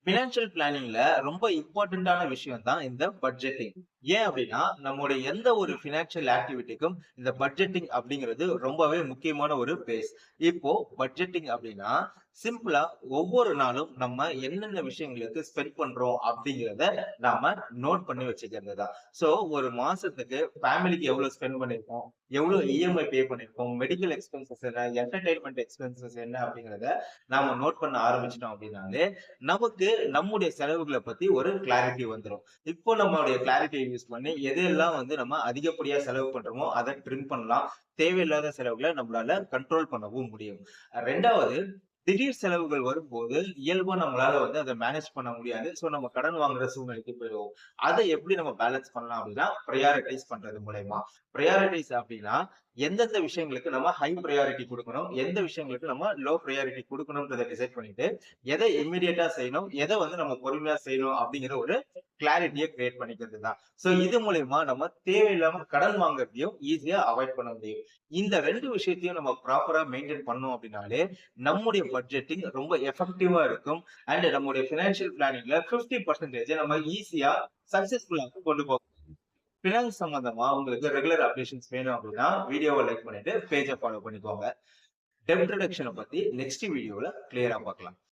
Financial பிளானிங்ல ரொம்ப இம்பார்ட்டன்டான விஷயம் தான் இந்த பட்ஜெட்டிங். ஏன் அப்படின்னா, நம்முடைய எந்த ஒரு பினான்சியல் ஆக்டிவிட்டிக்கும் இந்த பட்ஜெட்டிங் அப்படிங்கிறது ரொம்பவே முக்கியமான ஒரு பேஸ். இப்போ பட்ஜெட்டிங் அப்படின்னா, சிம்பிளா ஒவ்வொரு நாளும் நம்ம என்னென்ன விஷயங்களுக்கு ஸ்பெண்ட் பண்றோம் அப்படிங்கிறத நாம நோட் பண்ணி வச்சுக்கிறது தான். சோ ஒரு மாசத்துக்கு ஃபேமிலிக்கு எவ்வளவு ஸ்பெண்ட் பண்ணியிருக்கோம், எவ்வளவு இஎம்ஐ பே பண்ணியிருக்கோம், மெடிக்கல் எக்ஸ்பென்சஸ் என்ன, என்டர்டெயின்மென்ட் எக்ஸ்பென்சஸ் என்ன அப்படிங்கிறத நாம நோட் பண்ண ஆரம்பிச்சிட்டோம் அப்படின்னாலே, நமக்கு நம்முடைய செலவுகள பத்தி ஒரு கிளாரிட்டி வந்துரும். இப்போ நம்மளுடைய கிளாரிட்டிய யூஸ் பண்ணி எதெல்லாம் நம்ம அதிகப்படியா செலவு பண்றோமோ, அத ட்ரிம் பண்ணலாம். தேவையில்லாத செலவுகள நம்மளால கண்ட்ரோல் பண்ணவும் முடியும். 2வது திடீர் செலவுகள் வரும்போது, இயல்பா நம்மளால அத மேனேஜ் பண்ண முடியாது. சோ நம்ம கடன் வாங்குற சூழ்நிலைக்கு போயிடுவோம். அத எப்படி நம்ம பேலன்ஸ் பண்ணலாம் அப்படின்னா, பிரையாரிடைஸ் பண்றது மூலியமா. பிரையாரிடைஸ் அப்படின்னா, எந்தெந்த விஷயங்களுக்கு நம்ம ஹை பிரையாரிட்டி குடுக்கணும், எந்த விஷயங்களுக்கு நம்ம லோ பிரையாரிட்டி குடுக்கணும்ன்றத டிசைட் பண்ணிட்டு, எத இம்மீடியட்டா செய்யணும், எத நம்ம பொறுமையா செய்யணும் அப்படிங்கிற ஒரு கிளாரிட்டிய கிரியேட் பண்ணிக்கிறது தான். சோ இது மூலியமா நம்ம தேவையில்லாம கடன் வாங்குறதையும் ஈஸியா அவாய்ட் பண்ண முடியும். இந்த 2 விஷயத்தையும் நம்ம ப்ராப்பரா மெயின்டெயின் பண்ணோம் அப்படின்னாலே, நம்முடைய பட்ஜெட்டிங் ரொம்ப எஃபெக்டிவா இருக்கும். அண்ட் நம்முடைய பினான்சியல் பிளானிங்ல 50% நம்ம ஈஸியா சக்சஸ்ஃபுல்லா கொண்டு போகலாம். பினான்ஸ் சம்பந்தமா உங்களுக்கு ரெகுலர் அப்டேஷன்ஸ் வேணும் அப்படின்னா, வீடியோவ லைக் பண்ணிட்டு பேஜ ஃபாலோ பண்ணிக்கோங்க. டெப்ட் ரிடக்ஷன பத்தி நெக்ஸ்ட் வீடியோல கிளியரா பார்க்கலாம்.